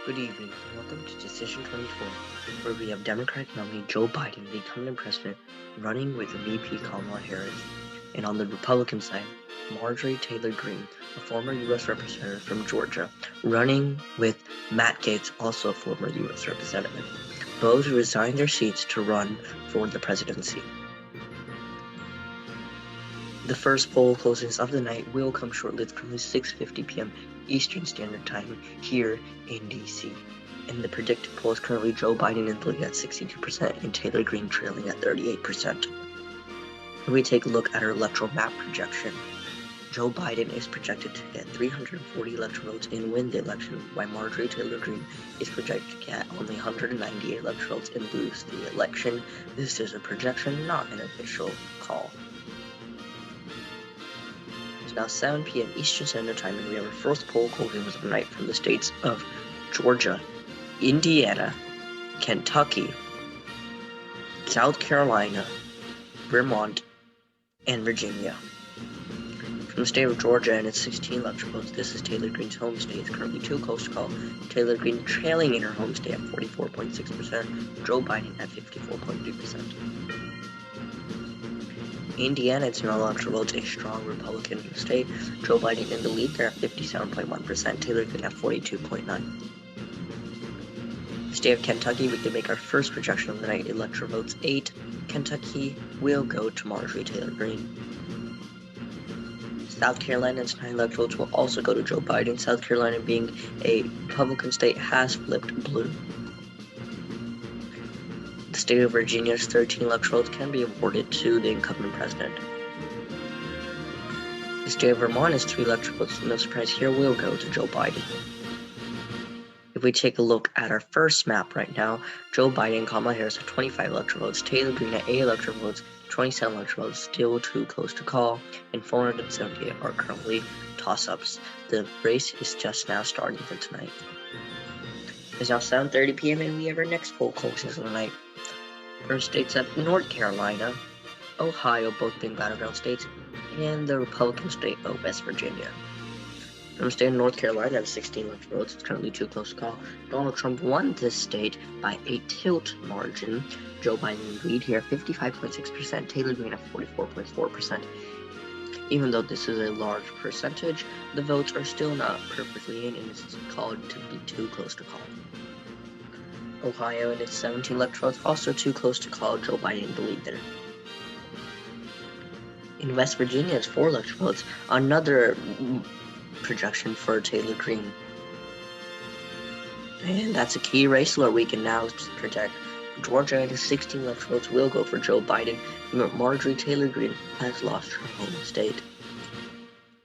Good evening, and welcome to Decision 24, where we have Democratic nominee Joe Biden, the incumbent president, running with VP Kamala Harris, and on the Republican side, Marjorie Taylor Greene, a former U.S. representative from Georgia, running with Matt Gaetz, also a former U.S. representative. Both resigned their seats to run for the presidency. The first poll closings of the night will come shortly. It's currently 6:50 p.m. Eastern Standard Time here in D.C. And the predicted poll is currently Joe Biden in the lead at 62% and Taylor Greene trailing at 38%. If we take a look at our electoral map projection, Joe Biden is projected to get 340 electoral votes and win the election, while Marjorie Taylor Greene is projected to get only 198 electoral votes and lose the election. This is a projection, not an official call. It's now 7 p.m. Eastern Standard Time, and we have our first poll closings of the night from the states of Georgia, Indiana, Kentucky, South Carolina, Vermont, and Virginia. From the state of Georgia and its 16 electoral votes, this is Taylor Greene's home state. It's currently too close to call. Taylor Greene trailing in her home state at 44.6%, Joe Biden at 54.3%. Indiana, its non-electoral votes, a strong Republican state. Joe Biden in the lead there at 57.1%, Taylor Greene at 42.9%. The state of Kentucky, we can make our first projection of the night. Electoral votes 8. Kentucky will go to Marjorie Taylor Greene. South Carolina, its 9 electoral votes will also go to Joe Biden. South Carolina, being a Republican state, has flipped blue. The state of Virginia's 13 electoral votes can be awarded to the incumbent president. The state of Vermont is 3 electoral votes. No surprise here, will go to Joe Biden. If we take a look at our first map right now, Joe Biden and Kamala Harris have 25 electoral votes, Taylor Greene at 8 electoral votes, 27 electoral votes, still too close to call, and 478 are currently toss-ups. The race is just now starting for tonight. It's now 7:30 p.m. and we have our next poll closings of the night. First states up North Carolina, Ohio, both being battleground states, and the Republican state of West Virginia. From the state of North Carolina at 16 electoral votes, it's currently too close to call. Donald Trump won this state by a tilt margin. Joe Biden lead here, 55.6%, Taylor Greene at 44.4%. Even though this is a large percentage, the votes are still not perfectly in, and it's called to be too close to call. Ohio and its 17 electoral votes, also too close to call. Joe Biden in the lead there. In West Virginia, it's 4 electoral votes, another projection for Taylor Greene. And that's a key race where we can now project. Georgia and its 16 electoral votes will go for Joe Biden. Marjorie Taylor Greene has lost her home state.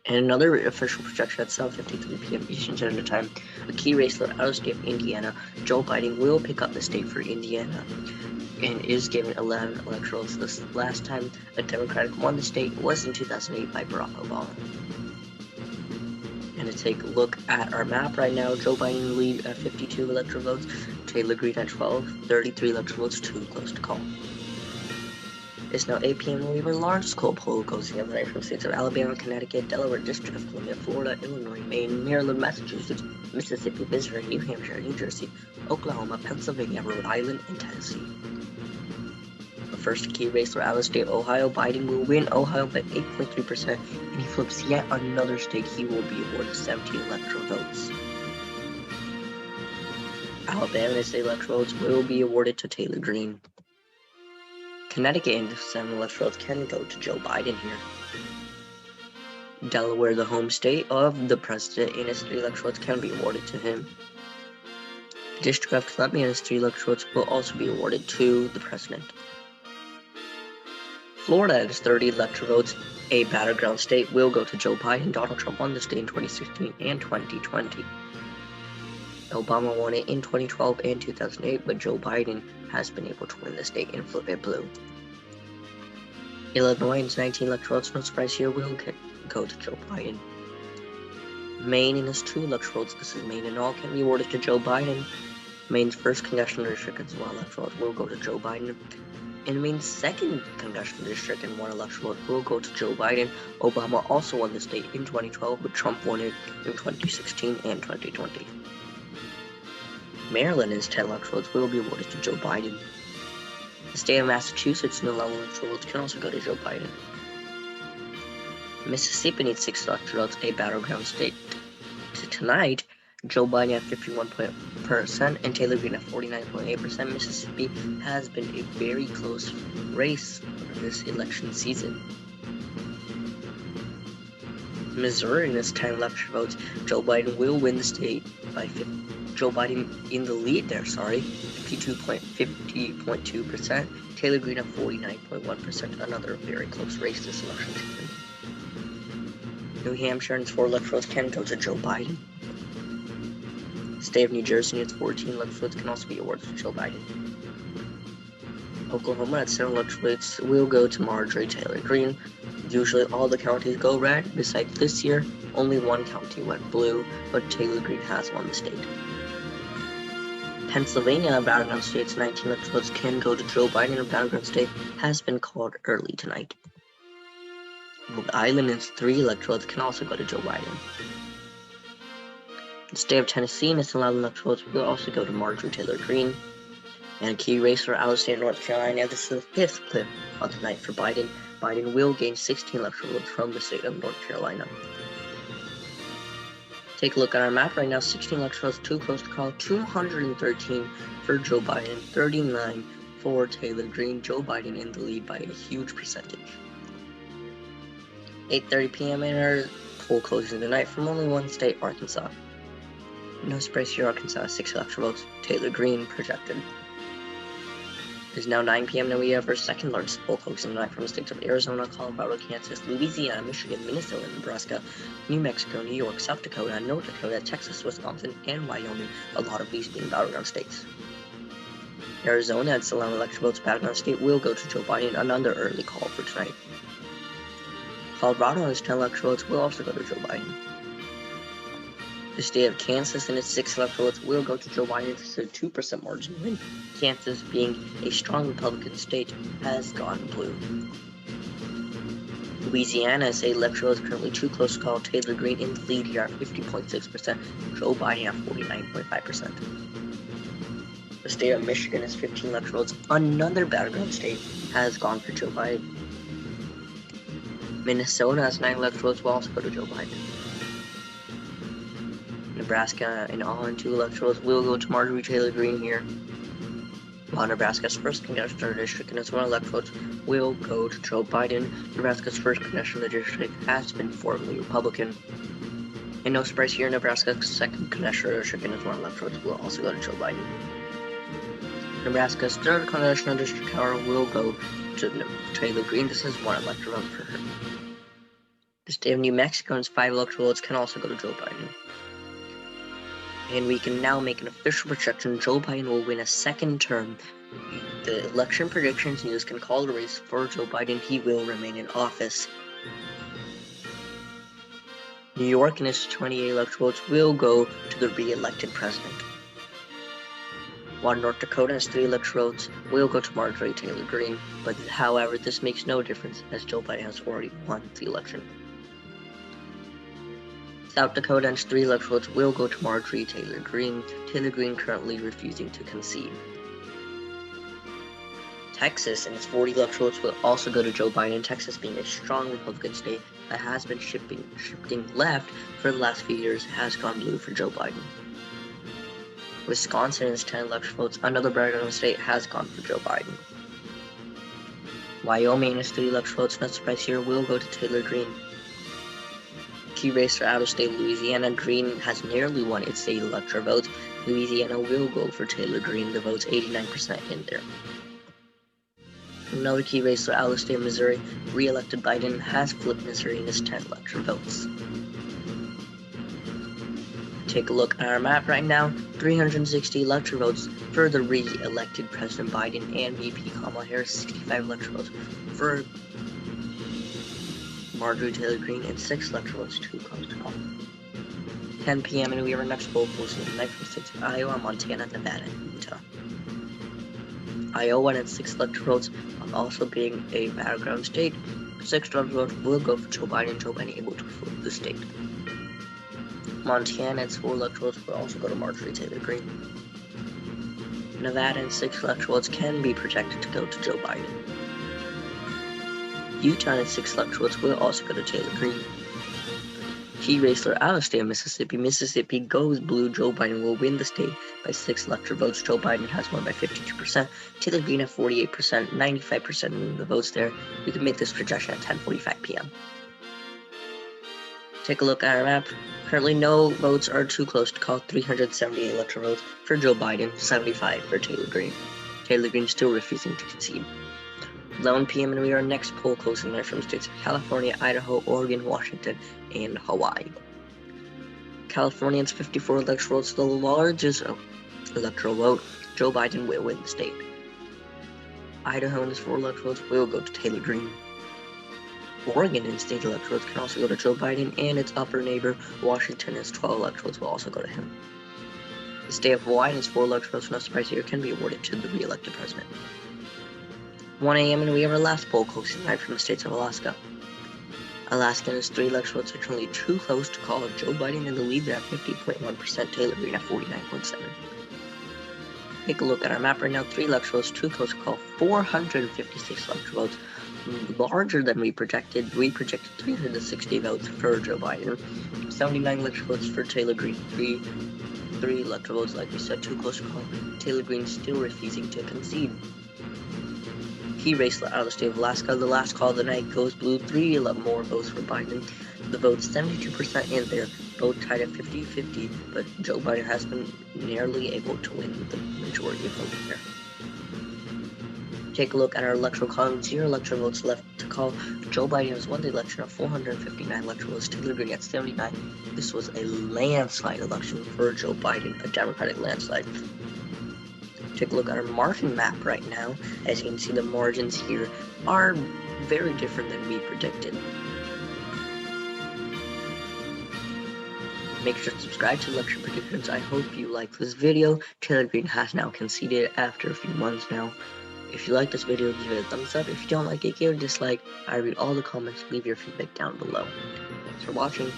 And another official projection at 7:53 p.m. Eastern Standard Time, a key race out of the state of Indiana. Joe Biden will pick up the state for Indiana and is given 11 electoral votes. This last time a Democratic won the state was in 2008 by Barack Obama. And to take a look at our map right now, Joe Biden lead at 52 electoral votes, Taylor Greene at 12, 33 electoral votes, too close to call. It's now 8 p.m. and we have our largest poll goes the other night from states of Alabama, Connecticut, Delaware, District of Columbia, Florida, Illinois, Maine, Maryland, Massachusetts, Mississippi, Missouri, New Hampshire, New Jersey, Oklahoma, Pennsylvania, Rhode Island, and Tennessee. The first key race for out of the state of Ohio, Biden will win Ohio by 8.3%, and he flips yet another state. He will be awarded 17 electoral votes. Alabama and its electoral votes will be awarded to Taylor Greene. Connecticut and 7 electoral votes can go to Joe Biden here. Delaware, the home state of the president, and its 3 electoral votes can be awarded to him. District of Columbia and its 3 electoral votes will also be awarded to the president. Florida and its 30 electoral votes, a battleground state, will go to Joe Biden. Donald Trump won the state in 2016 and 2020. Obama won it in 2012 and 2008, but Joe Biden has been able to win the state and flip it blue. Illinois and its 19 electoral votes, no surprise here, will go to Joe Biden. Maine and its 2 electoral votes, this is Maine and all, can be awarded to Joe Biden. Maine's first congressional district as well electoral votes will go to Joe Biden. And Maine's second congressional district and 1 electoral vote will go to Joe Biden. Obama also won the state in 2012, but Trump won it in 2016 and 2020. Maryland is 10 electoral votes will be awarded to Joe Biden. The state of Massachusetts and 11 electoral votes can also go to Joe Biden. Mississippi needs 6 electoral votes, a battleground state. Tonight, Joe Biden at 51% and Taylor Greene at 49.8%. Mississippi has been a very close race this election season. Missouri needs 10 electoral votes. Joe Biden will win the state by Joe Biden in the lead there, 50.2%. Taylor Greene at 49.1%. Another very close race this election season. New Hampshire needs 4 electoral votes can go to Joe Biden. The state of New Jersey needs 14 electoral votes can also be awarded to Joe Biden. Oklahoma at 7 electoral votes will go to Marjorie Taylor Greene. Usually all the counties go red. Besides this year, only one county went blue, but Taylor Greene has won the state. Pennsylvania, a battleground state's 19 electoral votes can go to Joe Biden. A battleground state has been called early tonight. Rhode Island is 3 electoral votes can also go to Joe Biden. The state of Tennessee and its 11 electoral votes will also go to Marjorie Taylor Greene. And a key race for out of state North Carolina. This is the 5th clip on tonight for Biden. Biden will gain 16 electoral votes from the state of North Carolina. Take a look at our map right now. 16 electoral votes, too close to call. 213 for Joe Biden, 39 for Taylor Greene. Joe Biden in the lead by a huge percentage. 8:30 p.m. in our poll closing tonight from only one state, Arkansas. No surprise here, Arkansas, 6 electoral votes. Taylor Greene projected. It is now 9 p.m. and we have our second largest poll closing tonight from the states of Arizona, Colorado, Kansas, Louisiana, Michigan, Minnesota, Nebraska, New Mexico, New York, South Dakota, North Dakota, Texas, Wisconsin, and Wyoming, a lot of these being battleground states. Arizona at 11 electoral votes, battleground state will go to Joe Biden, another early call for tonight. Colorado has 10 electoral votes will also go to Joe Biden. The state of Kansas and its 6 electoral votes will go to Joe Biden for a 2% margin win. Kansas, being a strong Republican state, has gone blue. Louisiana's 8 electoral votes currently too close to call. Taylor Greene in the lead here at 50.6%. Joe Biden at 49.5%. The state of Michigan has 15 electoral votes. Another battleground state has gone for Joe Biden. Minnesota has 9 electoral votes will also go to Joe Biden. Nebraska and all in 2 electoral votes will go to Marjorie Taylor Greene here. While Nebraska's first congressional district and its 1 electoral votes will go to Joe Biden. Nebraska's first congressional district has been formerly Republican. And no surprise here, Nebraska's second congressional district and its 1 electoral votes will also go to Joe Biden. Nebraska's third congressional district, however, will go to Taylor Greene. This is 1 electoral vote for her. The state of New Mexico and its 5 electoral votes can also go to Joe Biden. And we can now make an official projection. Joe Biden will win a second term. The election predictions news can call the race for Joe Biden. He will remain in office. New York and its 28 electoral votes will go to the re-elected president. While North Dakota and its 3 electoral votes will go to Marjorie Taylor Greene. But however, this makes no difference as Joe Biden has already won the election. South Dakota and its 3 electoral votes will go to Marjorie Taylor Greene. Taylor Greene currently refusing to concede. Texas and its 40 electoral votes will also go to Joe Biden. Texas, being a strong Republican state that has been shifting left for the last few years, has gone blue for Joe Biden. Wisconsin and its 10 electoral votes, another battleground state, has gone for Joe Biden. Wyoming and its 3 electoral votes, no surprise here, will go to Taylor Greene. Key race for out-of-state Louisiana. Greene has nearly won its 8 electoral votes. Louisiana will go for Taylor Greene. The vote's 89% in there. Another key race for out-of-state Missouri. Re-elected Biden has flipped Missouri in its 10 electoral votes. Take a look at our map right now. 360 electoral votes for the re-elected President Biden and VP Kamala Harris. 65 electoral votes for Marjorie Taylor Greene and 6 electoral votes too close to call. 10 p.m. and we have our next poll closing tonight from states of Iowa, Montana, Nevada, and Utah. Iowa and its 6 electoral votes also being a battleground state. 6 electoral votes will go for Joe Biden. Joe Biden able to flip the state. Montana and its 4 electoral votes will also go to Marjorie Taylor Greene. Nevada and 6 electoral votes can be projected to go to Joe Biden. Utah and 6 electoral votes will also go to Taylor Greene. Key race out of the state of Mississippi. Mississippi goes blue. Joe Biden will win the state by 6 electoral votes. Joe Biden has won by 52%. Taylor Greene at 48%, 95% of the votes there. We can make this projection at 10:45 p.m. Take a look at our map. Currently, no votes are too close to call. 378 electoral votes for Joe Biden, 75 for Taylor Greene. Taylor Greene still refusing to concede. 11 p.m. and we are next poll closing there from states of California, Idaho, Oregon, Washington, and Hawaii. Californians 54 electoral votes, the largest electoral vote. Joe Biden will win the state. Idaho and his 4 electoral votes will go to Taylor Greene. Oregon and state electoral votes can also go to Joe Biden, and its upper neighbor, Washington, has 12 electoral votes will also go to him. The state of Hawaii and its 4 electoral votes, no surprise here, can be awarded to the re-elected president. 1 a.m. and we have our last poll closing right from the states of Alaska. Alaska and its 3 electoral votes are currently too close to call Joe Biden in the lead at 50.1%, Taylor Greene at 49.7%. Take a look at our map right now. 3 electoral votes too close to call. 456 electoral votes, larger than we projected. We projected 360 votes for Joe Biden. 79 electoral votes for Taylor Greene. 3 electoral votes, like we said, too close to call. Taylor Greene still refusing to concede. Key race out of the state of Alaska. The last call of the night goes blue. 3 more votes for Biden. The votes 72% in there, both tied at 50-50, but Joe Biden has been nearly able to win the majority of votes there. Take a look at our electoral column. 0 electoral votes left to call. Joe Biden has won the election of 459 electoral votes. Taylor Greene at 79. This was a landslide election for Joe Biden, a Democratic landslide. Take a look at our margin map right now. As you can see, the margins here are very different than we predicted. Make sure to subscribe to Election Predictions. I hope you like this video. Taylor Greene has now conceded after a few months now. If you like this video, give it a thumbs up. If you don't like it, give it a dislike. I read all the comments. Leave your feedback down below. Thanks for watching.